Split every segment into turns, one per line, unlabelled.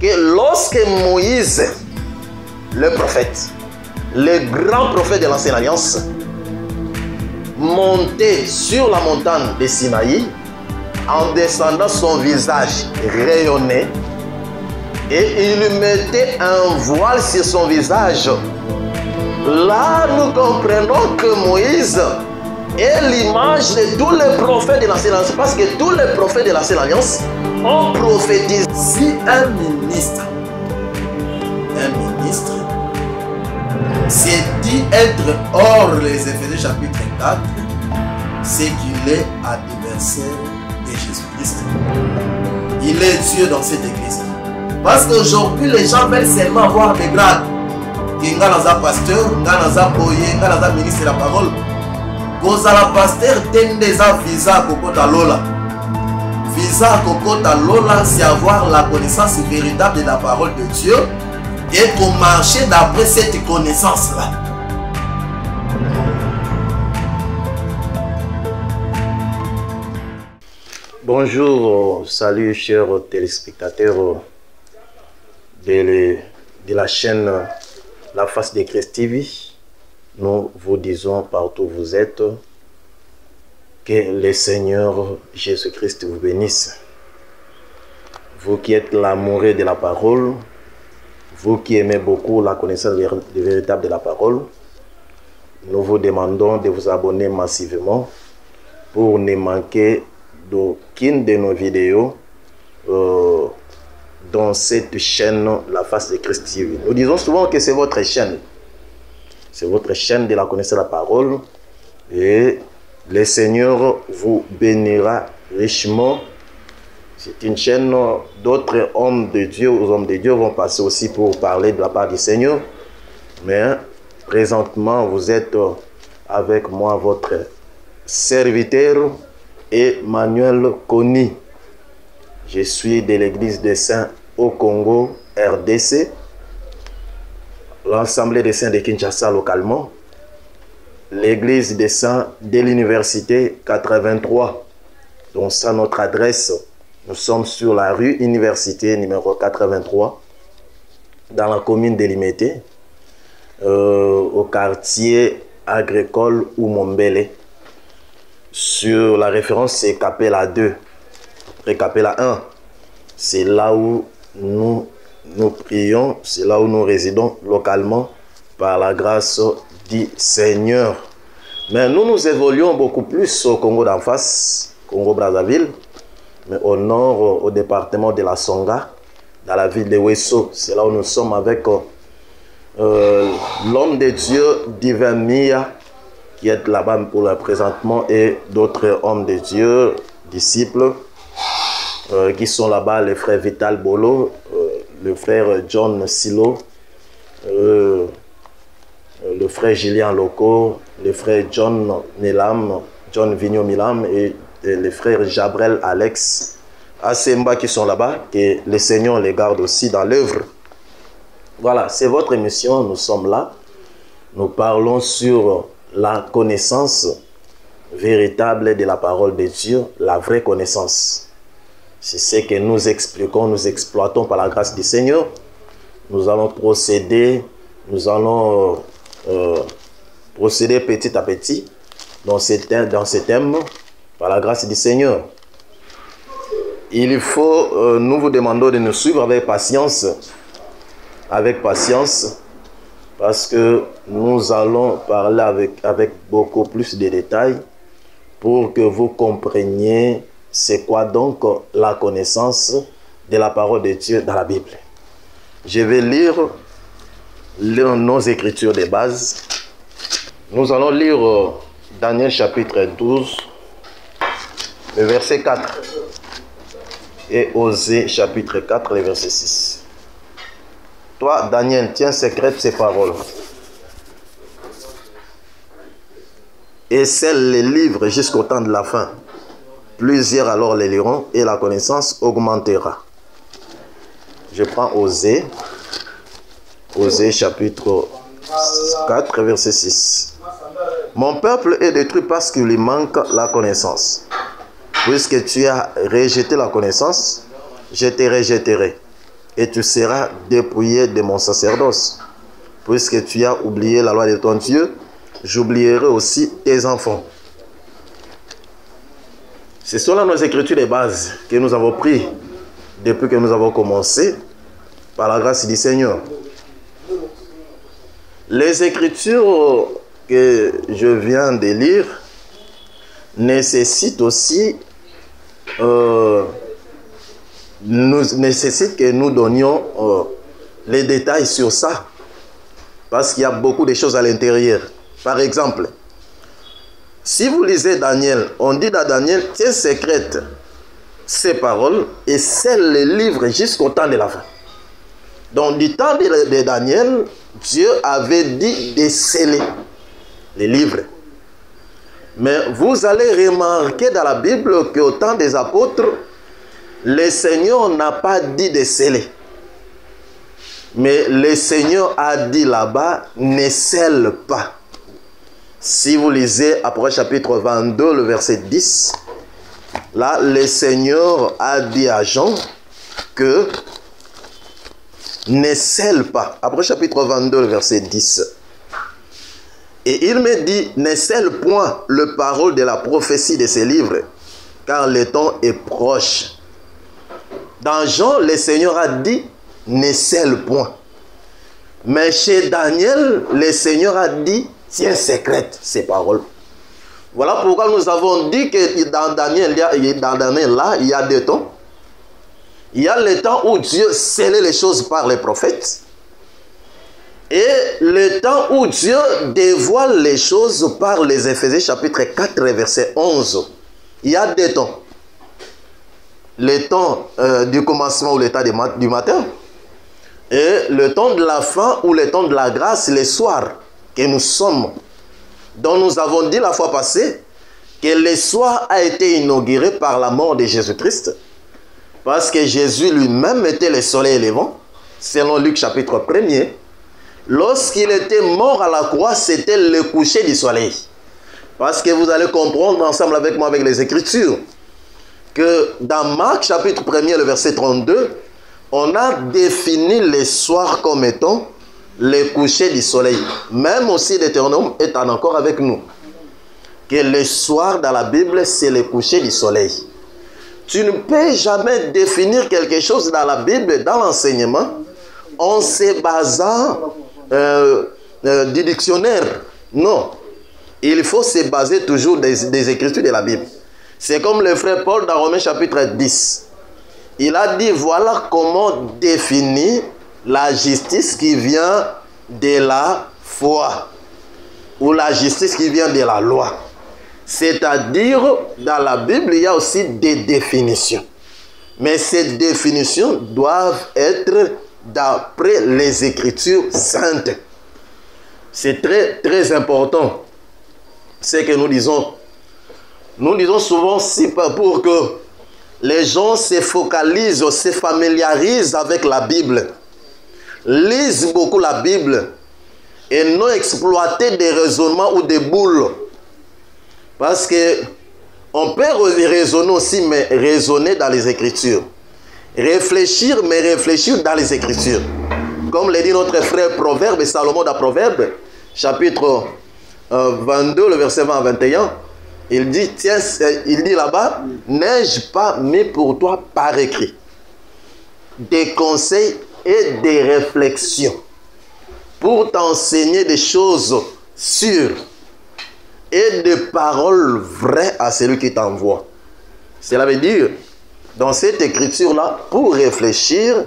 que lorsque Moïse, le prophète, le grand prophète de l'Ancienne Alliance, montait sur la montagne de Sinaï, en descendant, son visage rayonnait et il mettait un voile sur son visage. Là, nous comprenons que Moïse est l'image de tous les prophètes de l'Ancienne Alliance, parce que tous les prophètes de l'Ancienne Alliance ont prophétisé.
Si un ministre s'est dit être hors les Éphésiens chapitre 4, c'est qu'il est adversaire de Jésus-Christ. Il est Dieu dans cette église. Parce qu'aujourd'hui, les gens veulent seulement avoir des grades. Nga naza pasteur, nga naza boye, nga naza ministre de la parole. Kozala pasteur tendeza visa kokota lola. Visa kokota lola, c'est avoir la connaissance véritable de la parole de Dieu et pour marcher d'après cette connaissance-là.
Bonjour, salut chers téléspectateurs de la chaîne La Face de Christ TV. Nous vous disons partout où vous êtes que le Seigneur Jésus-Christ vous bénisse. Vous qui êtes l'amoureux de la parole, vous qui aimez beaucoup la connaissance véritable de la parole, nous vous demandons de vous abonner massivement pour ne manquer d'aucune de nos vidéos dans cette chaîne La Face de Christ TV. Nous disons souvent que c'est votre chaîne. C'est votre chaîne de la connaissance de la parole. Et le Seigneur vous bénira richement. C'est une chaîne, d'autres hommes de Dieu, aux hommes de Dieu vont passer aussi pour parler de la part du Seigneur. Mais présentement, vous êtes avec moi, votre serviteur Emmanuel Koni. Je suis de l'église des Saints au Congo, RDC, l'Assemblée des Saints de Kinshasa localement, l'église des Saints de l'Université 83. Donc ça, notre adresse, nous sommes sur la rue Université numéro 83, dans la commune de Limete, au quartier agricole Oumombele. Sur la référence, c'est Capella 2. Après Capella 1, c'est là où nous prions, c'est là où nous résidons localement par la grâce du Seigneur. Mais nous évoluons beaucoup plus au Congo d'en face, Congo-Brazzaville, mais au nord, au département de la Songa, dans la ville de Wesso. C'est là où nous sommes avec l'homme de Dieu, Divin Mia, qui est là-bas pour le présentement, et d'autres hommes de Dieu, disciples, qui sont là-bas, le frère Vital Bolo, le frère John Silo, le frère Julien Loco, le frère John Milam, John Vigno Milam, et le frère Jabrel Alex Asemba qui sont là-bas, que le Seigneur les garde aussi dans l'œuvre. Voilà, c'est votre émission, nous sommes là. Nous parlons sur la connaissance véritable de la parole de Dieu, la vraie connaissance. C'est ce que nous expliquons, nous exploitons par la grâce du Seigneur. Nous allons procéder, procéder petit à petit dans ce thème par la grâce du Seigneur. Il faut, nous vous demandons de nous suivre avec patience, parce que nous allons parler avec beaucoup plus de détails pour que vous compreniez c'est quoi donc la connaissance de la parole de Dieu dans la Bible. Je vais lire nos écritures de base. Nous allons lire Daniel chapitre 12, le verset 4, et Osée chapitre 4, le verset 6. Toi, Daniel, tiens secrète ces paroles et scelle les livres jusqu'au temps de la fin. Plusieurs alors les liront et la connaissance augmentera. Je prends Osée chapitre 4, verset 6. Mon peuple est détruit parce qu'il lui manque la connaissance. Puisque tu as rejeté la connaissance, je te rejetterai. et tu seras dépouillé de mon sacerdoce. Puisque tu as oublié la loi de ton Dieu, j'oublierai aussi tes enfants. Ce sont là nos écritures de base que nous avons prises depuis que nous avons commencé par la grâce du Seigneur. Les écritures que je viens de lire nécessitent aussi nécessitent que nous donnions les détails sur ça, parce qu'il y a beaucoup de choses à l'intérieur. Par exemple, si vous lisez Daniel, on dit à Daniel, tiens secrète ces paroles et scelle les livres jusqu'au temps de la fin. Donc du temps de Daniel, Dieu avait dit de sceller les livres. Mais vous allez remarquer dans la Bible qu'au temps des apôtres, le Seigneur n'a pas dit de sceller. Mais le Seigneur a dit là-bas, ne scelle pas. Si vous lisez Apocalypse chapitre 22, le verset 10, là, le Seigneur a dit à Jean que ne scelle pas. Apocalypse chapitre 22, le verset 10. Et il me dit, ne scelle point le parole de la prophétie de ces livres, car le temps est proche. Dans Jean, le Seigneur a dit, ne scelle point. Mais chez Daniel, le Seigneur a dit, tiens secrète ces paroles. Voilà pourquoi nous avons dit que dans Daniel, là, il y a deux temps. Il y a le temps où Dieu scellait les choses par les prophètes. Et le temps où Dieu dévoile les choses par les Éphésiens chapitre 4 verset 11. Il y a deux temps. Le temps du commencement ou le temps du matin. Et le temps de la fin ou le temps de la grâce, le soir que nous sommes. Donc nous avons dit la fois passée que le soir a été inauguré par la mort de Jésus-Christ. Parce que Jésus lui-même était le soleil levant. Selon Luc chapitre 1er. Lorsqu'il était mort à la croix, c'était le coucher du soleil. Parce que vous allez comprendre ensemble avec moi, avec les Écritures, que dans Marc chapitre 1er, le verset 32, on a défini le soir comme étant le coucher du soleil. Même aussi l'Éternel est encore avec nous. Que le soir dans la Bible, c'est le coucher du soleil. Tu ne peux jamais définir quelque chose dans la Bible, dans l'enseignement, en se basant du dictionnaire. Non. Il faut se baser toujours des Écritures de la Bible. C'est comme le frère Paul dans Romains chapitre 10. Il a dit, voilà comment définir la justice qui vient de la foi. Ou la justice qui vient de la loi. C'est-à-dire, dans la Bible, il y a aussi des définitions. Mais ces définitions doivent être d'après les Écritures saintes. C'est très, très important. C'est que nous disons souvent, si pour que les gens se focalisent, se familiarisent avec la Bible, lisent beaucoup la Bible et non exploiter des raisonnements ou des boules. Parce que on peut raisonner aussi, mais raisonner dans les Écritures. Réfléchir, mais réfléchir dans les Écritures. Comme l'a dit notre frère Proverbe, Salomon dans Proverbe, chapitre 22, le verset 20 à 21, il dit, tiens, il dit là-bas, n'ai-je pas mis pour toi par écrit des conseils et des réflexions pour t'enseigner des choses sûres et des paroles vraies à celui qui t'envoie. Cela veut dire, dans cette écriture-là, pour réfléchir,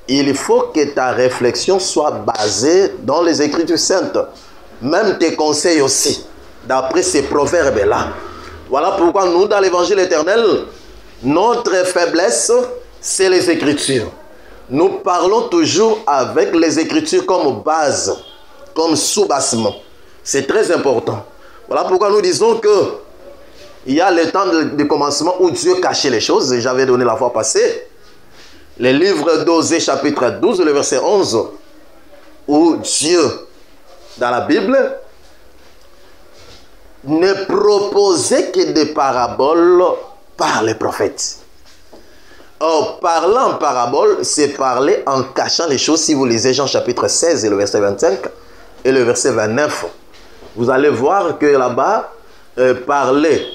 il faut que ta réflexion soit basée dans les Écritures saintes. Même tes conseils aussi, d'après ces proverbes-là. Voilà pourquoi nous, dans l'Évangile éternel, notre faiblesse, c'est les Écritures. Nous parlons toujours avec les Écritures comme base, comme soubassement. C'est très important. Voilà pourquoi nous disons que il y a le temps du commencement où Dieu cachait les choses. J'avais donné la fois passée. Le livre d'Osée chapitre 12, le verset 11, où Dieu, dans la Bible, ne proposait que des paraboles par les prophètes. Or, parler en parabole, c'est parler en cachant les choses. Si vous lisez Jean chapitre 16 et le verset 25 et le verset 29, vous allez voir que là-bas, parler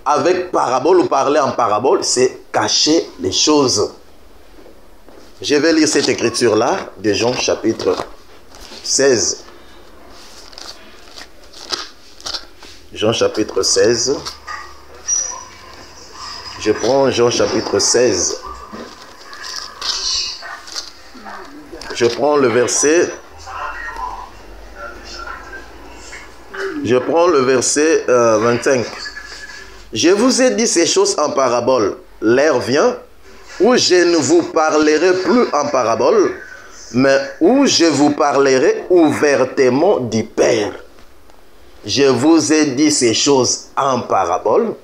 avec parabole ou parler en parabole, c'est cacher les choses. Je vais lire cette écriture-là de Jean chapitre 16. Jean chapitre 16. Je prends Jean chapitre 16. Je prends le verset. Je prends le verset 25. Je vous ai dit ces choses en parabole. L'heure vient où je ne vous parlerai plus en parabole, mais où je vous parlerai ouvertement du Père. Je vous ai dit ces choses en parabole.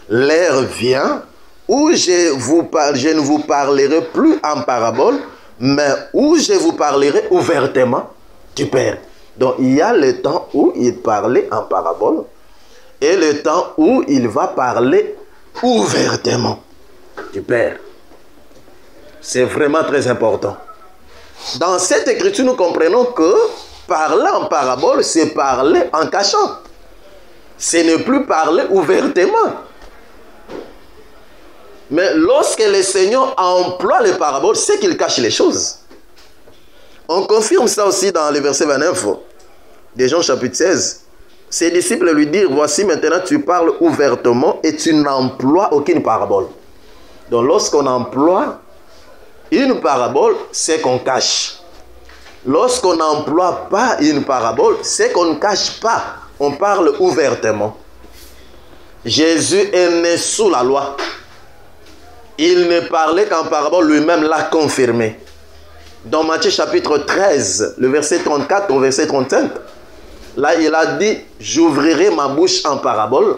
L'heure vient où je ne vous parlerai plus en parabole, mais où je vous parlerai ouvertement du Père. Donc il y a le temps où il parlait en parabole et le temps où il va parler ouvertement du Père. C'est vraiment très important. Dans cette écriture, nous comprenons que parler en parabole, c'est parler en cachant. Ce n'est plus parler ouvertement. Mais lorsque le Seigneur emploie les paraboles, c'est qu'il cache les choses. On confirme ça aussi dans le verset 29 de Jean chapitre 16. Ses disciples lui dirent, voici maintenant tu parles ouvertement et tu n'emploies aucune parabole. Donc lorsqu'on emploie une parabole, c'est qu'on cache. Lorsqu'on n'emploie pas une parabole, c'est qu'on ne cache pas. On parle ouvertement. Jésus est né sous la loi. Il ne parlait qu'en parabole, lui-même l'a confirmé. Dans Matthieu chapitre 13, le verset 34 au verset 35, là il a dit, j'ouvrirai ma bouche en parabole,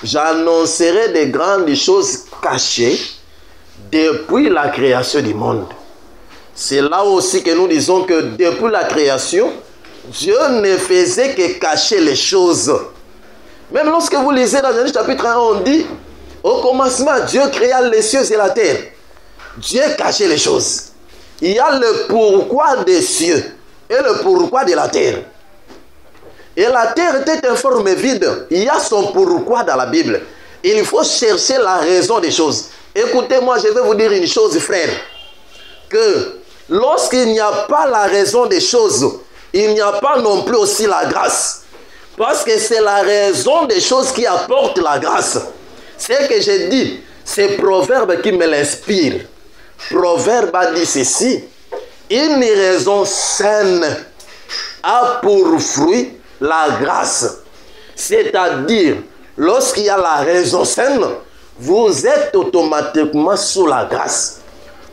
j'annoncerai des grandes choses cachées depuis la création du monde. C'est là aussi que nous disons que depuis la création, Dieu ne faisait que cacher les choses. Même lorsque vous lisez dans Genèse chapitre 1, on dit, au commencement, Dieu créa les cieux et la terre. Dieu cachait les choses. Il y a le pourquoi des cieux et le pourquoi de la terre. Et la terre était informe et vide. Il y a son pourquoi dans la Bible. Il faut chercher la raison des choses. Écoutez-moi, je vais vous dire une chose, frère. Que lorsqu'il n'y a pas la raison des choses, il n'y a pas non plus aussi la grâce. Parce que c'est la raison des choses qui apporte la grâce. C'est que j'ai dit, c'est Proverbe qui me l'inspire. Proverbe a dit ceci, une raison saine a pour fruit la grâce. C'est-à-dire, lorsqu'il y a la raison saine, vous êtes automatiquement sous la grâce.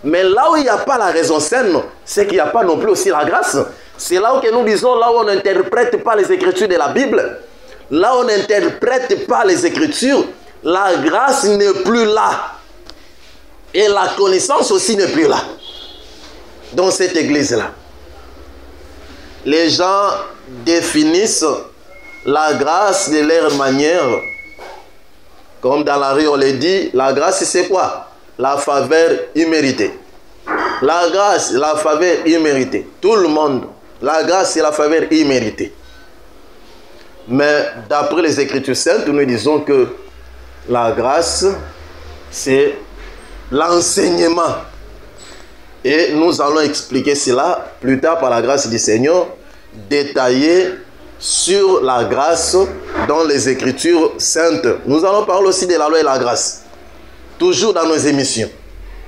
Mais là où il n'y a pas la raison saine, c'est qu'il n'y a pas non plus aussi la grâce. C'est là où que nous disons, là où on n'interprète pas les Écritures de la Bible, là où on n'interprète pas les Écritures, la grâce n'est plus là. Et la connaissance aussi n'est plus là. Dans cette église-là. Les gens définissent la grâce de leur manière. Comme dans la rue on le dit, la grâce c'est quoi? La faveur imméritée. La grâce, la faveur imméritée. Tout le monde. La grâce c'est la faveur imméritée. Mais d'après les Écritures saintes, nous disons que la grâce c'est l'enseignement. Et nous allons expliquer cela plus tard par la grâce du Seigneur, détaillé sur la grâce dans les Écritures saintes. Nous allons parler aussi de la loi et la grâce. Toujours dans nos émissions.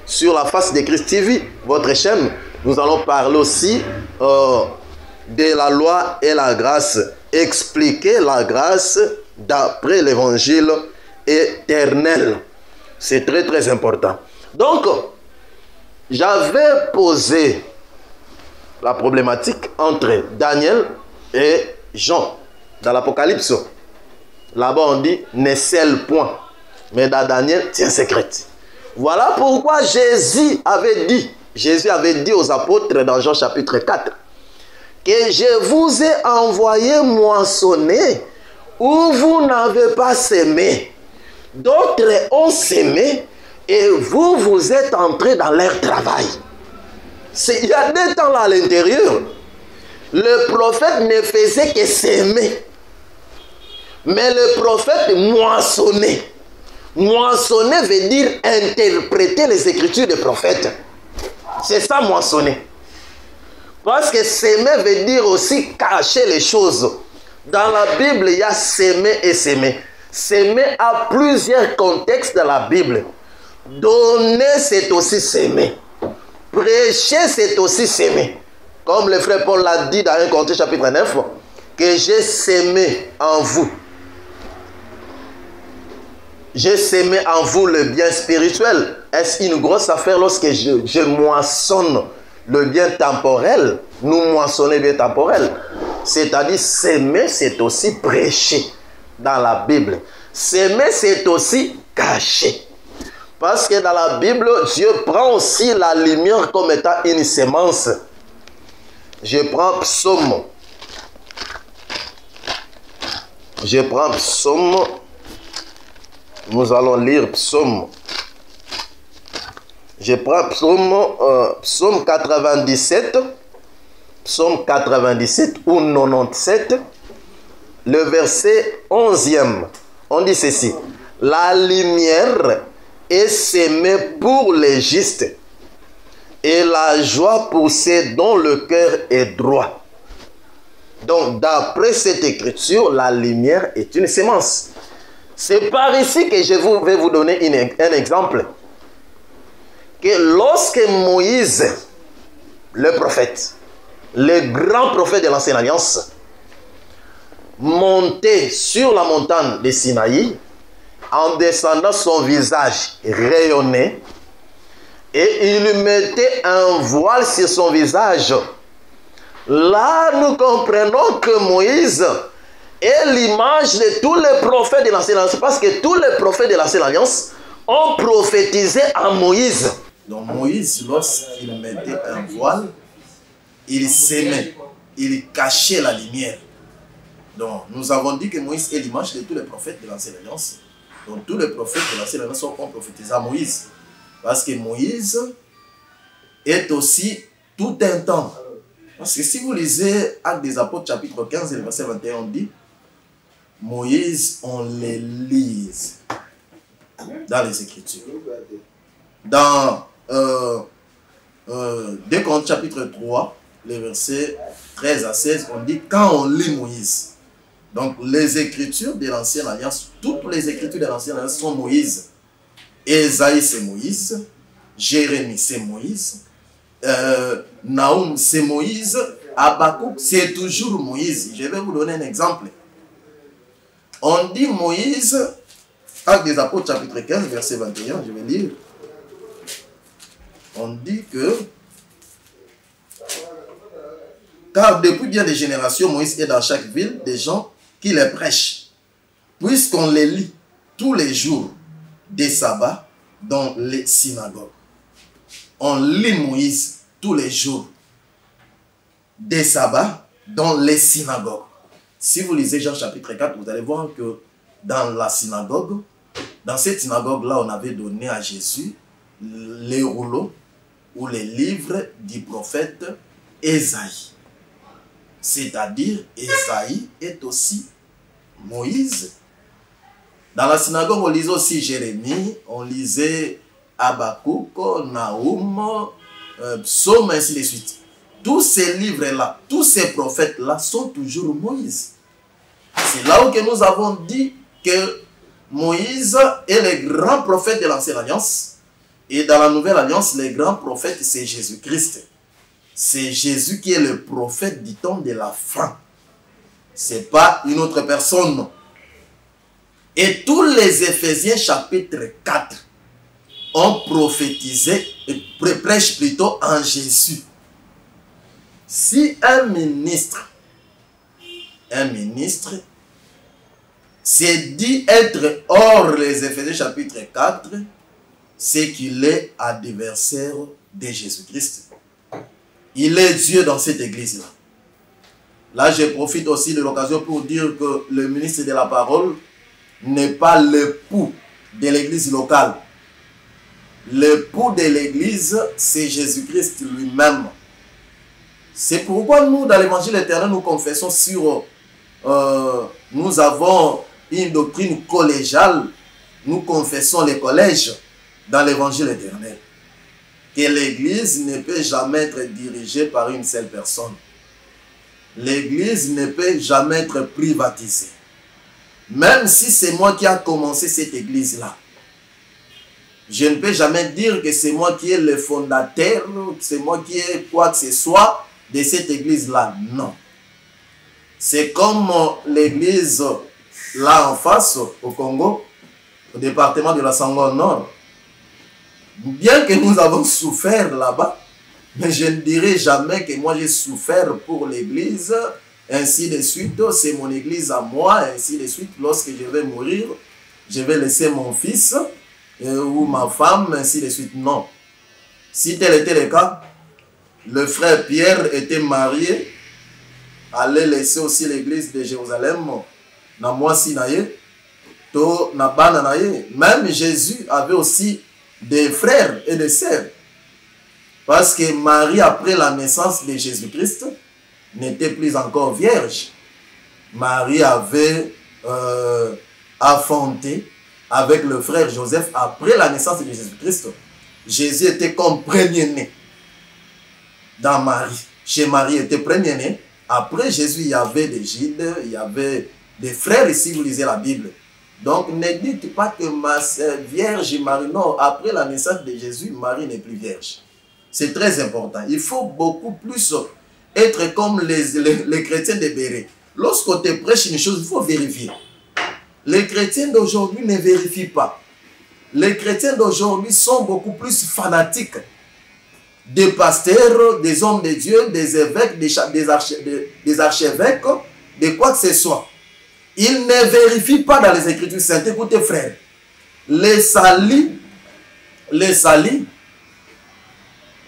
Sur la face de Christ TV, votre chaîne, nous allons parler aussi de la loi et la grâce. Expliquer la grâce d'après l'évangile éternel. C'est très très important. Donc, j'avais posé la problématique entre Daniel et Jean dans l'Apocalypse. Là-bas on dit ne scelle point, mais dans Daniel tient secrète. Voilà pourquoi Jésus avait dit aux apôtres dans Jean chapitre 4 que je vous ai envoyé moissonner où vous n'avez pas semé. D'autres ont sémé et vous, vous êtes entrés dans leur travail. Il y a des temps là à l'intérieur. Le prophète ne faisait que s'aimer. Mais le prophète moissonnait. Moissonner veut dire interpréter les écritures des prophètes. C'est ça, moissonner. Parce que s'aimer veut dire aussi cacher les choses. Dans la Bible, il y a s'aimer et s'aimer. S'aimer a plusieurs contextes dans la Bible. Donner, c'est aussi s'aimer. Prêcher, c'est aussi s'aimer. Comme le frère Paul l'a dit dans 1 Corinthiens chapitre 9, que j'ai sémé en vous. J'ai sémé en vous le bien spirituel. Est-ce une grosse affaire lorsque je moissonne le bien temporel? Nous moissonnons le bien temporel. C'est-à-dire, s'aimer, c'est aussi prêcher dans la Bible. S'aimer, c'est aussi cacher. Parce que dans la Bible, Dieu prend aussi la lumière comme étant une sémence. Je prends Psaume. Je prends Psaume. Nous allons lire Psaume. Je prends Psaume 97. Psaume 97 ou 97. Le verset 11e. On dit ceci. La lumière est sémée pour les justes, et la joie pour ceux dont le cœur est droit. Donc, d'après cette écriture, la lumière est une sémence. C'est par ici que je vais vous donner un exemple. Que lorsque Moïse, le prophète, le grand prophète de l'Ancienne Alliance, montait sur la montagne de Sinaï, en descendant, son visage rayonnait, et il mettait un voile sur son visage. Là, nous comprenons que Moïse est l'image de tous les prophètes de l'Ancienne Alliance, parce que tous les prophètes de l'Ancienne Alliance ont prophétisé à Moïse.
Donc Moïse, lorsqu'il mettait un voile, il s'aimait, il cachait la lumière. Donc nous avons dit que Moïse est l'image de tous les prophètes de l'Ancienne Alliance. Donc tous les prophètes de l'Ancienne Alliance ont prophétisé à Moïse. Parce que Moïse est aussi tout un temps. Parce que si vous lisez Actes des Apôtres chapitre 15 et le verset 21, on dit Moïse, on les lise dans les Écritures. Dans 2 Corinthiens chapitre 3, les versets 13 à 16, on dit quand on lit Moïse. Donc les Écritures de l'Ancienne Alliance, toutes les Écritures de l'Ancienne Alliance sont Moïse. Ésaïe, c'est Moïse. Jérémie, c'est Moïse. Naoum, c'est Moïse. Habakkuk, c'est toujours Moïse. Je vais vous donner un exemple. On dit Moïse, Actes des Apôtres, chapitre 15, verset 21, je vais lire. On dit que, car depuis bien des générations, Moïse est dans chaque ville des gens qui les prêchent, puisqu'on les lit tous les jours des sabbats dans les synagogues. On lit Moïse tous les jours des sabbats dans les synagogues. Si vous lisez Jean chapitre 4, vous allez voir que dans la synagogue, dans cette synagogue-là, on avait donné à Jésus les rouleaux ou les livres du prophète Ésaïe. C'est-à-dire, Ésaïe est aussi Moïse. Dans la synagogue, on lisait aussi Jérémie, on lisait Habakkuk, Naoum, Psaume, ainsi de suite. Tous ces livres-là, tous ces prophètes-là sont toujours Moïse. C'est là où que nous avons dit que Moïse est le grand prophète de l'Ancienne Alliance. Et dans la Nouvelle Alliance, le grand prophète, c'est Jésus-Christ. C'est Jésus qui est le prophète du temps de la fin. Ce n'est pas une autre personne. Et tous les Éphésiens chapitre 4 ont prophétisé, et prêchent plutôt en Jésus. Si un ministre s'est dit être hors les Éphésiens chapitre 4, c'est qu'il est adversaire de Jésus-Christ. Il est Dieu dans cette église-là. Là, je profite aussi de l'occasion pour dire que le ministre de la parole n'est pas l'époux de l'église locale. L'époux de l'église, c'est Jésus-Christ lui-même. C'est pourquoi nous, dans l'évangile éternel, nous confessons sur... nous avons une doctrine collégiale. Nous confessons les collèges dans l'évangile éternel. Que l'église ne peut jamais être dirigée par une seule personne. L'église ne peut jamais être privatisée. Même si c'est moi qui a commencé cette église-là. Je ne peux jamais dire que c'est moi qui est le fondateur, que c'est moi qui est quoi que ce soit de cette église-là. Non. C'est comme l'église là en face, au Congo, au département de la Sango Nord. Bien que nous avons souffert là-bas, mais je ne dirai jamais que moi j'ai souffert pour l'église, ainsi de suite, c'est mon église à moi, ainsi de suite, lorsque je vais mourir, je vais laisser mon fils ou ma femme, ainsi de suite. Non. Si tel était le cas, le frère Pierre était marié, allait laisser aussi l'église de Jérusalem, na moi si naye, to na bana naye. Même Jésus avait aussi des frères et des sœurs. Parce que Marie, après la naissance de Jésus-Christ, n'était plus encore vierge. Marie avait affronté avec le frère Joseph après la naissance de Jésus-Christ. Jésus était comme premier-né dans Marie. Chez Marie, il était premier-né. Après Jésus, il y avait des Gilles, il y avait des frères ici, vous lisez la Bible. Donc, ne dites pas que ma vierge Marie, non, après la naissance de Jésus, Marie n'est plus vierge. C'est très important. Il faut beaucoup plus être comme les chrétiens de Béret. Lorsqu'on te prêche une chose, il faut vérifier. Les chrétiens d'aujourd'hui ne vérifient pas. Les chrétiens d'aujourd'hui sont beaucoup plus fanatiques des pasteurs, des hommes de Dieu, des évêques, des archevêques, de quoi que ce soit. Ils ne vérifient pas dans les Écritures saintes. Écoutez, frères, les salis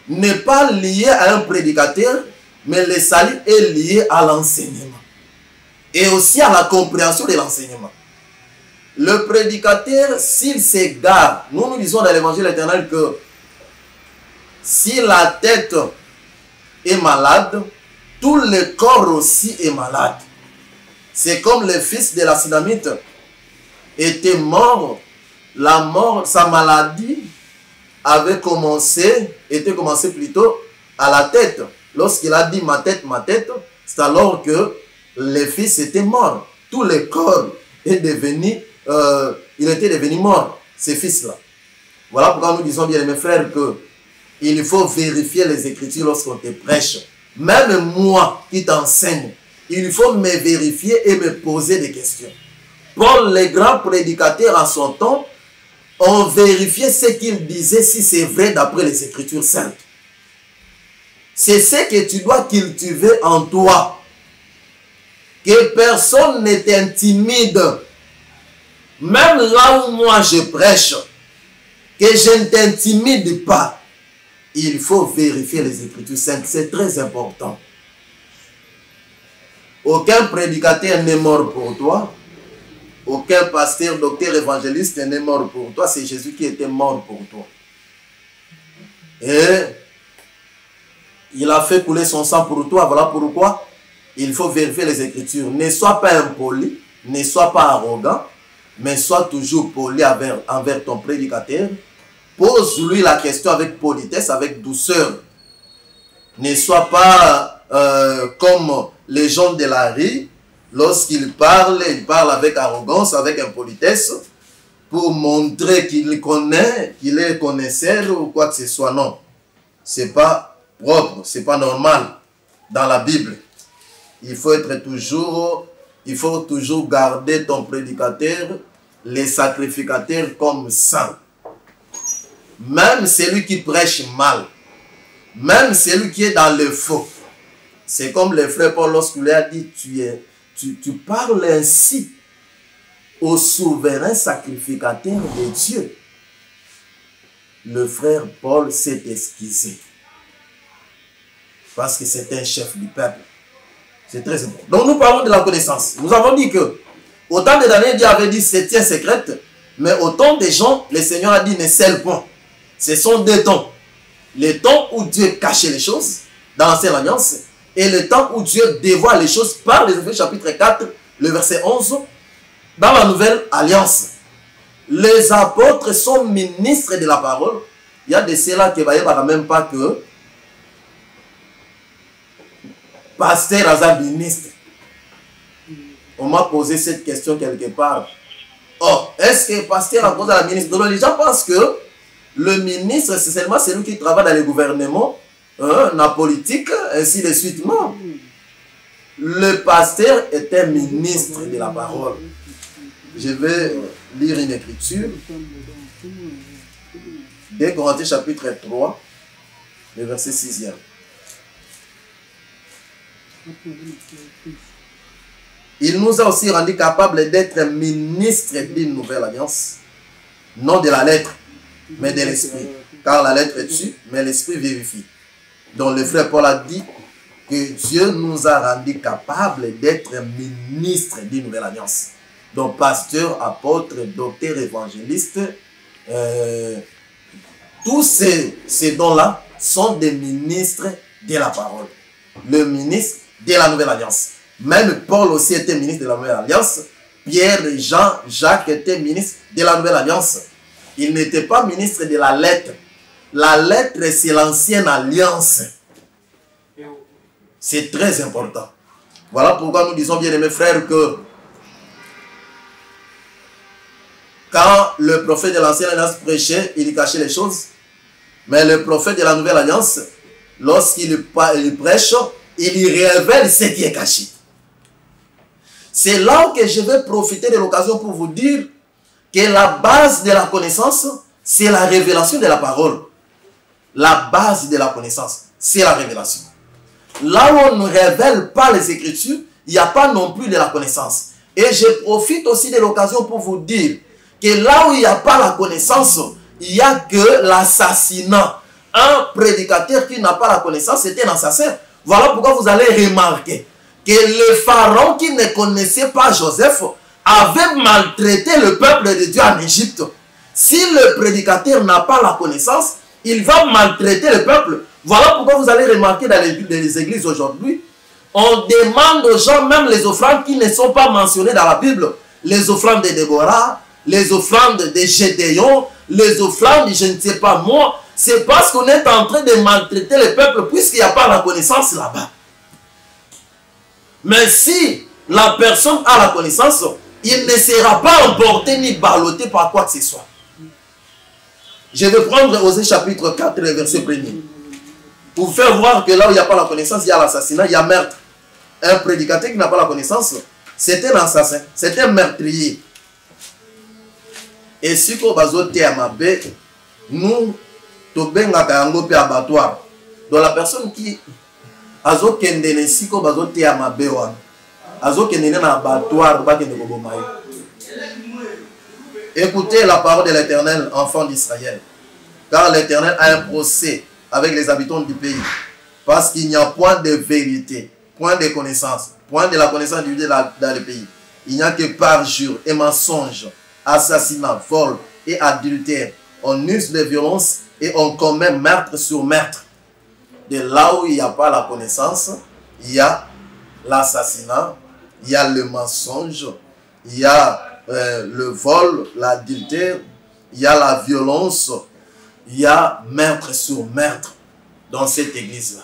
n'est pas lié à un prédicateur, mais le salut est lié à l'enseignement et aussi à la compréhension de l'enseignement. Le prédicateur, s'il s'égare, nous disons dans l'évangile éternel que si la tête est malade, tout le corps aussi est malade. C'est comme le fils de la Sunamite était mort, la mort, sa maladie était commencé plutôt à la tête. Lorsqu'il a dit ma tête, c'est alors que le fils était mort. Tout le corps est devenu, il était devenu mort, ce fils-là. Voilà pourquoi nous disons bien, mes frères, que il faut vérifier les Écritures lorsqu'on te prêche. Même moi qui t'enseigne, il faut me vérifier et me poser des questions. Paul, le grand prédicateur en son temps, ont vérifié ce qu'il disait, si c'est vrai d'après les Écritures saintes. C'est ce que tu dois cultiver en toi. Que personne ne t'intimide. Même là où moi je prêche, que je ne t'intimide pas. Il faut vérifier les Écritures saintes. C'est très important. Aucun prédicateur n'est mort pour toi. Aucun pasteur, docteur, évangéliste n'est mort pour toi. C'est Jésus qui était mort pour toi. Et il a fait couler son sang pour toi. Voilà pourquoi il faut vérifier les Écritures. Ne sois pas impoli, ne sois pas arrogant, mais sois toujours poli envers ton prédicateur. Pose-lui la question avec politesse, avec douceur. Ne sois pas comme les gens de la rue. Lorsqu'ils parlent, ils parlent avec arrogance, avec impolitesse, pour montrer qu'il connaît, qu'il est connaisseur ou quoi que ce soit. Non, c'est pas propre, c'est pas normal dans la Bible. Il faut toujours garder ton prédicateur, les sacrificateurs comme saints. Même celui qui prêche mal, même celui qui est dans le faux. C'est comme le frère Paul lorsqu'il lui a dit, tu parles ainsi au souverain sacrificateur de Dieu. Le frère Paul s'est excusé. Parce que c'est un chef du peuple. C'est très important. Donc nous parlons de la connaissance. Nous avons dit que, au temps de Daniel, Dieu avait dit, septième secrète, Mais au temps des gens, le Seigneur a dit ne scelle point. Ce sont deux temps. Le temps où Dieu cachait les choses dans l'ancienne alliance et le temps où Dieu dévoile les choses par les Éphésiens chapitre 4, le verset 11, dans la nouvelle alliance. Les apôtres sont ministres de la parole. Il y a de ceux-là qui ne voient même pas que pasteur Azar ministre. On m'a posé cette question quelque part. Oh, est-ce que pasteur a posé à la ministre? Donc les gens pensent que le ministre, c'est seulement celui qui travaille dans le gouvernement, la politique, ainsi de suite. Non. Le pasteur est un ministre de la parole. Je vais lire une écriture. 2 Corinthiens chapitre 3, le verset 6e. Il nous a aussi rendu capables d'être ministres d'une nouvelle alliance, non de la lettre, mais de l'esprit. Car la lettre tue, mais l'esprit vivifie. Donc le frère Paul a dit que Dieu nous a rendu capables d'être ministres d'une nouvelle alliance. Donc pasteur, apôtre, docteur, évangéliste, tous ces dons-là sont des ministres de la parole. Le ministre de la nouvelle alliance. Même Paul aussi était ministre de la nouvelle alliance. Pierre, Jean, Jacques étaient ministres de la nouvelle alliance. Il n'était pas ministre de la lettre. La lettre, c'est l'ancienne alliance. C'est très important. Voilà pourquoi nous disons, bien aimés frères, que quand le prophète de l'ancienne alliance prêchait, il cachait les choses. Mais le prophète de la nouvelle alliance, lorsqu'il prêche, il y révèle ce qui est caché. C'est là que je vais profiter de l'occasion pour vous dire que la base de la connaissance, c'est la révélation de la parole. La base de la connaissance, c'est la révélation. Là où on ne révèle pas les Écritures, il n'y a pas non plus de la connaissance. Et je profite aussi de l'occasion pour vous dire que là où il n'y a pas la connaissance, il n'y a que l'assassinat. Un prédicateur qui n'a pas la connaissance, c'est un assassin. Voilà pourquoi vous allez remarquer que le pharaon qui ne connaissait pas Joseph avait maltraité le peuple de Dieu en Égypte. Si le prédicateur n'a pas la connaissance, il va maltraiter le peuple. Voilà pourquoi vous allez remarquer dans les églises aujourd'hui, on demande aux gens même les offrandes qui ne sont pas mentionnées dans la Bible. Les offrandes de Déborah, les offrandes de Gédéon, les offrandes, je ne sais pas moi. C'est parce qu'on est en train de maltraiter le peuple puisqu'il n'y a pas la connaissance là-bas. Mais si la personne a la connaissance, il ne sera pas emporté ni ballotté par quoi que ce soit. Je vais prendre Osée chapitre 4, verset 1er. Pour faire voir que là où il n'y a pas la connaissance, il y a l'assassinat, il y a meurtre. Un prédicateur qui n'a pas la connaissance, c'est un assassin, c'est un meurtrier. Et si on va à ma baie, nous, tobengaka yango pe abattoir. Donc la personne qui azo kendene si ko bazo te ma baie wana. Azo kendene na abattoir ba kende ko bomaye. Écoutez la parole de l'Éternel, enfants d'Israël. Car l'Éternel a un procès avec les habitants du pays. Parce qu'il n'y a point de vérité, point de connaissance, point de la connaissance du Dieu dans le pays. Il n'y a que parjure et mensonge, assassinat, vol et adultère. On use de violence et on commet meurtre sur meurtre. De là où il n'y a pas la connaissance, il y a l'assassinat, il y a le mensonge, il y a le vol, l'adultère, il y a la violence, il y a meurtre sur meurtre dans cette église-là.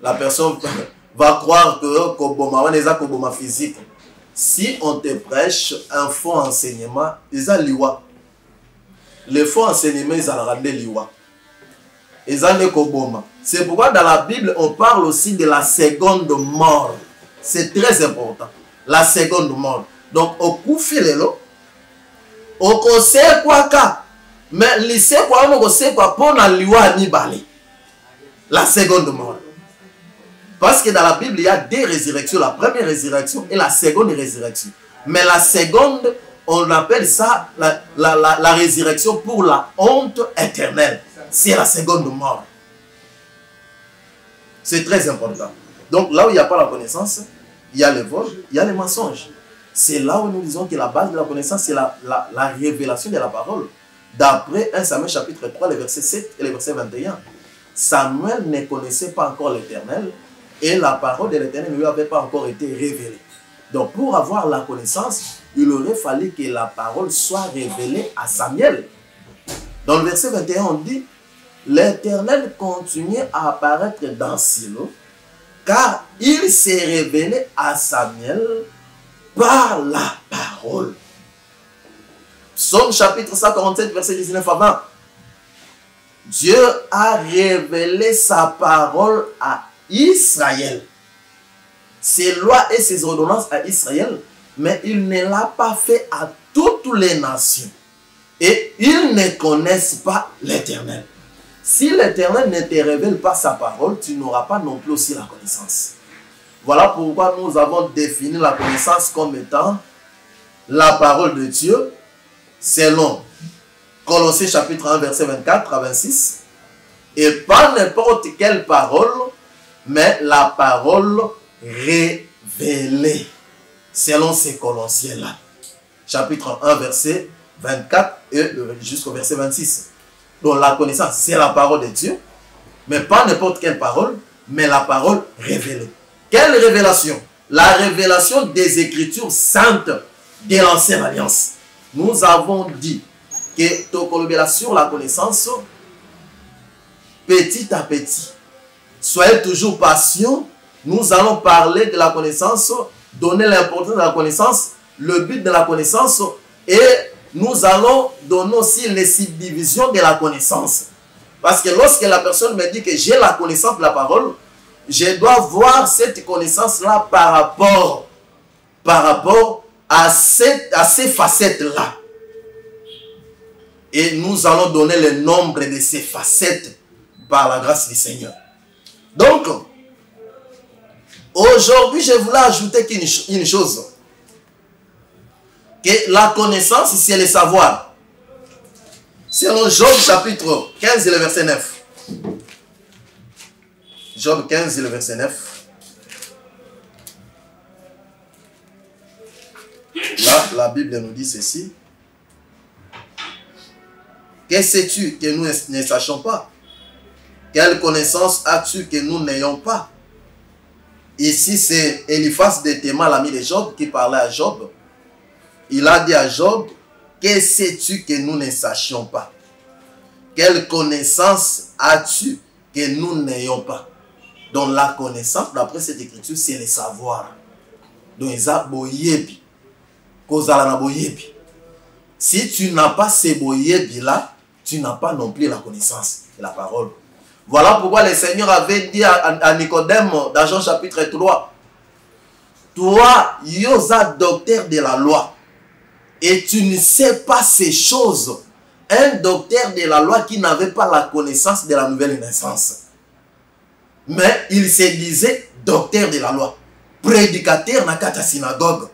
La personne va croire que Koboma, on est à Koboma physique. Si on te prêche un faux enseignement, ils ont liwa. Le faux enseignement, ils ont rendu liwa. Ils ont Koboma. C'est pourquoi dans la Bible, on parle aussi de la seconde mort. C'est très important. La seconde mort. Donc, au coup filelo, au conseil quoi ka, mais lycée quoi, on conseil quoi pour la liwa ni balé. La seconde mort. Parce que dans la Bible, il y a deux résurrections. La première résurrection et la seconde résurrection. Mais la seconde, on appelle ça la résurrection pour la honte éternelle. C'est la seconde mort. C'est très important. Donc là où il n'y a pas la connaissance, il y a le vol, il y a le mensonge. C'est là où nous disons que la base de la connaissance, c'est la révélation de la parole. D'après 1 Samuel chapitre 3, les versets 7 et les versets 21. Samuel ne connaissait pas encore l'Éternel et la parole de l'Éternel ne lui avait pas encore été révélée. Donc pour avoir la connaissance, il aurait fallu que la parole soit révélée à Samuel. Dans le verset 21, on dit, l'Éternel continuait à apparaître dans Silo, car il s'est révélé à Samuel par la parole. Psaume chapitre 147, verset 19 à 20. Dieu a révélé sa parole à Israël. Ses lois et ses ordonnances à Israël, mais il ne l'a pas fait à toutes les nations. Et ils ne connaissent pas l'Éternel. Si l'Éternel ne te révèle pas sa parole, tu n'auras pas non plus aussi la connaissance. Voilà pourquoi nous avons défini la connaissance comme étant la parole de Dieu, selon Colossiens chapitre 1, verset 24 à 26. Et pas n'importe quelle parole, mais la parole révélée, selon ces Colossiens-là. Chapitre 1, verset 24 et jusqu'au verset 26. Donc la connaissance, c'est la parole de Dieu, mais pas n'importe quelle parole, mais la parole révélée. Quelle révélation? La révélation des Écritures saintes de l'Ancienne Alliance. Nous avons dit que Tokolobela sur la connaissance, petit à petit. Soyez toujours patient. Nous allons parler de la connaissance, donner l'importance de la connaissance, le but de la connaissance, et nous allons donner aussi les subdivisions de la connaissance. Parce que lorsque la personne me dit que j'ai la connaissance de la parole, je dois voir cette connaissance-là par rapport à ces facettes-là. Et nous allons donner le nombre de ces facettes par la grâce du Seigneur. Donc, aujourd'hui, je voulais ajouter une chose. Que la connaissance, c'est le savoir. Selon Job chapitre 15 et le verset 9. Job 15 et le verset 9. Là, la Bible nous dit ceci. Que sais-tu que nous ne sachions pas? Quelle connaissance as-tu que nous n'ayons pas? Ici, c'est Eliphaz de Théman, l'ami de Job, qui parlait à Job. Il a dit à Job, que sais-tu que nous ne sachions pas? Quelle connaissance as-tu que nous n'ayons pas? Donc la connaissance, d'après cette écriture, c'est le savoir. Donc si tu n'as pas ces boyebi là, tu n'as pas non plus la connaissance de la parole. Voilà pourquoi le Seigneur avait dit à Nicodème dans Jean chapitre 3, toi, yosa docteur de la loi, et tu ne sais pas ces choses. Un docteur de la loi qui n'avait pas la connaissance de la nouvelle naissance. Mais il se disait docteur de la loi. Prédicateur dans la synagogue.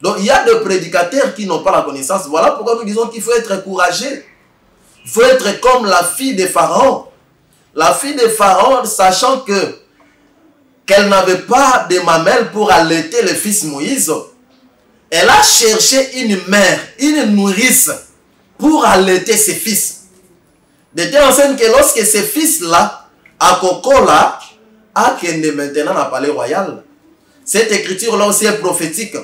Donc il y a des prédicateurs qui n'ont pas la connaissance. Voilà pourquoi nous disons qu'il faut être courageux. Il faut être comme la fille de Pharaon. La fille de Pharaon, sachant qu'elle n'avait pas de mamelle pour allaiter le fils Moïse, elle a cherché une mère, une nourrice, pour allaiter ses fils. De telle enseigne que lorsque ces fils-là, à Kokola, a qu'elle maintenant dans le palais royal. Cette écriture-là aussi est prophétique.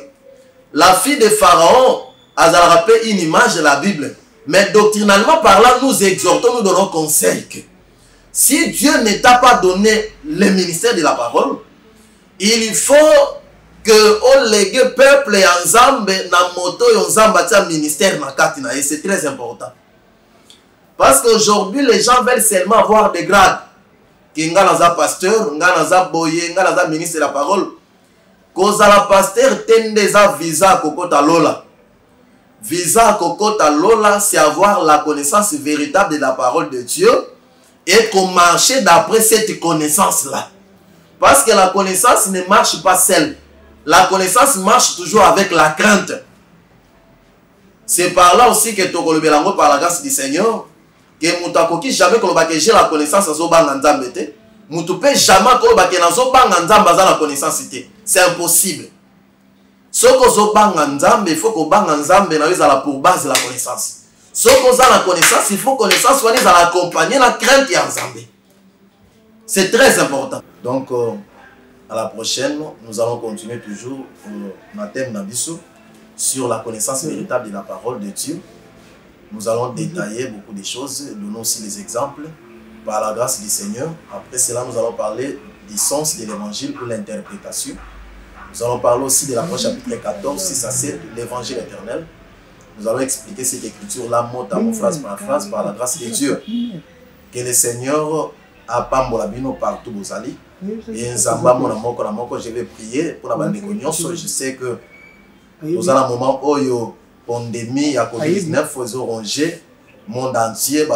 La fille de Pharaon a rappelé une image de la Bible. Mais doctrinalement parlant, nous exhortons, nous donnons conseil que si Dieu ne t'a pas donné le ministère de la parole, il faut que on lègue peuple et ensemble na moto et ensemble bâtir ministère na katina, et c'est très important. Parce qu'aujourd'hui les gens veulent seulement avoir des grades. Kinga naza pasteur, nga naza boye, nga naza ministre de la parole. Koza la pasteur tendeza visa kokota lola. Visa kokota lola, c'est avoir la connaissance véritable de la parole de Dieu et qu'on marche d'après cette connaissance-là. Parce que la connaissance ne marche pas seule. La connaissance marche toujours avec la crainte. C'est par là aussi que Tokolobelango, par la grâce du Seigneur, que Moutakoki jamais que j'ai la connaissance à Zobanganzambe. Moutoupe jamais que la connaissance. C'est impossible. Ce qu'on banga nzambe, il faut qu'on banga nzambe na pour base la connaissance. Ce qu'on a la connaissance, il faut connaissance soit à accompagner la crainte et nzambe. C'est très important. Donc à la prochaine, nous allons continuer toujours notre thème Nabiso sur la connaissance véritable de la parole de Dieu. Nous allons détailler beaucoup de choses, donner aussi des exemples par la grâce du Seigneur. Après cela, nous allons parler du sens de l'évangile ou l'interprétation. Nous allons parler aussi de l'approche chapitre 14, 6 à 7, l'évangile éternel. Nous allons expliquer cette écriture-là, mot à mot, phrase par la grâce de Dieu. Que le Seigneur a pambola bino partout vous allez. Et nzamba mona moko, je vais prier pour la bande de je sais que nous allons un moment où il y a pandémie à COVID-19, il faut ronger le monde entier,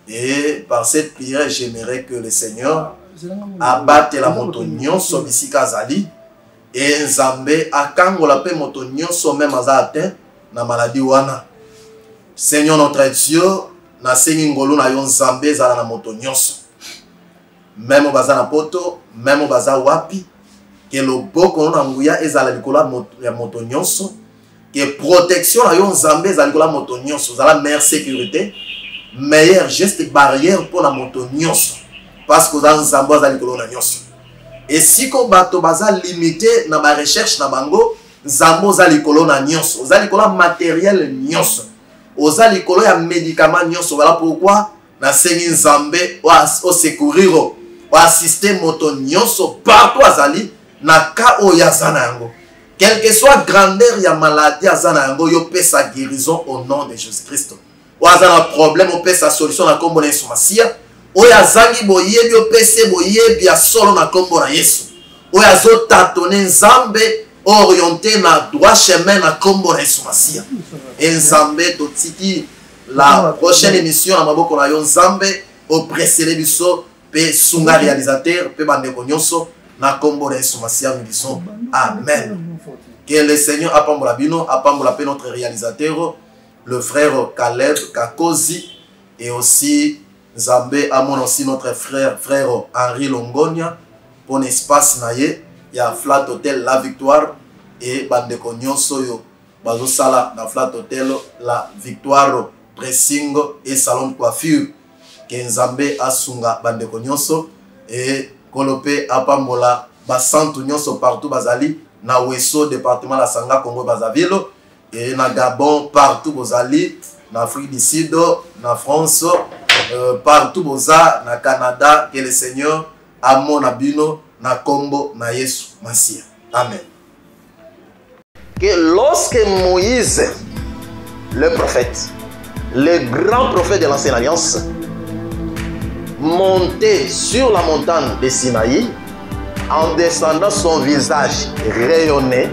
et par cette prière, j'aimerais que le Seigneur abatte la motonion sur ici Kazali et Nzambe akangola pe motonion sur même atteint na maladie wana. Seigneur notre Dieu, na sengi ngolo na yo Nzambe zala na motonion. Même au bazar na poto, même au bazar wapi, que le boko na nguya ezala likola ya motonion, que protection na yo Nzambe zala likola motonion, zala meilleure sécurité, meilleur geste barrière pour la motonion. Parce que dans Nzambe zali kolona nyonso. Et si ko bato baza limité na ba recherche na bango, Nzambe zali kolona nyonso, zali kolona matériel nyonso. Ozali kolo ya médicament nyonso. Voilà pourquoi na sengi Nzambe o secourir o assister moto nyonso partout azali na ka o ya zana yango. Quelle que soit grandeur ya maladie azana yango yo pe sa guérison au nom de Jésus-Christ. O azana problème o pe sa solution na kombo na Yesu. Oya zangi boyebi opese boyebi ya solo na kombo na Yesu. Oya zo tatone Nzambe orienté na droit chemin na kombo na Yesu Masia. Et Nzambe totiki la prochaine émission na maboko na yo Nzambe au précédé biso pe sunga réalisateur pe bandeko nyonso na kombo na Yesu Masia nous disons amen. Que le Seigneur apambola bino, apambola pe notre réalisateur le frère Caleb Kakozi et aussi Nzambe amon aussi notre frère Henri Longonia pour l'espace naye ya Flat Hotel La Victoire et bandeko nyonso yo bazo sala na Flat Hotel La Victoire dressing et salon de coiffure que Nzambe asunga bandeko nyonso et kolope apambola basantu nyonso partout bazali na Weso département la Sanga Congo Brazzaville et na Gabon partout bazali na Afrique du Sud na France partout boza na Canada que le Seigneur amon abino na kombo na Yesu Masia. Amen.
Que lorsque Moïse, le prophète, le grand prophète de l'ancienne alliance, montait sur la montagne de Sinaï, en descendant son visage rayonnait,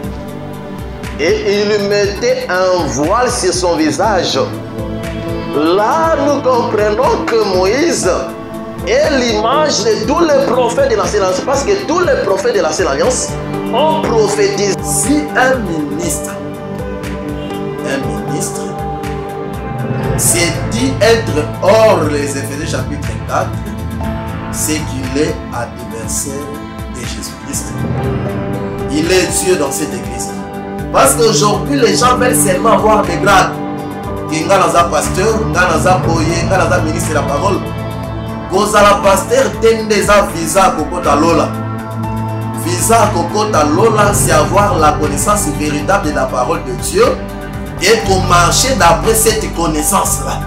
et il mettait un voile sur son visage. Là, nous comprenons que Moïse est l'image de tous les prophètes de l'ancienne alliance. Parce que tous les prophètes de l'ancienne alliance ont prophétisé.
Si un ministre s'est dit être hors les Éphésiens chapitre 4, c'est qu'il est adversaire de Jésus-Christ. Il est Dieu dans cette église. Parce qu'aujourd'hui, les gens veulent seulement avoir des grades. Nga naza pasteur, nga naza boye, nga naza ministre de la parole. Koza la pasteur tendeza visa kokota lola. Visa kokota lola, c'est avoir la connaissance véritable de la parole de Dieu et pour marcher d'après cette connaissance-là.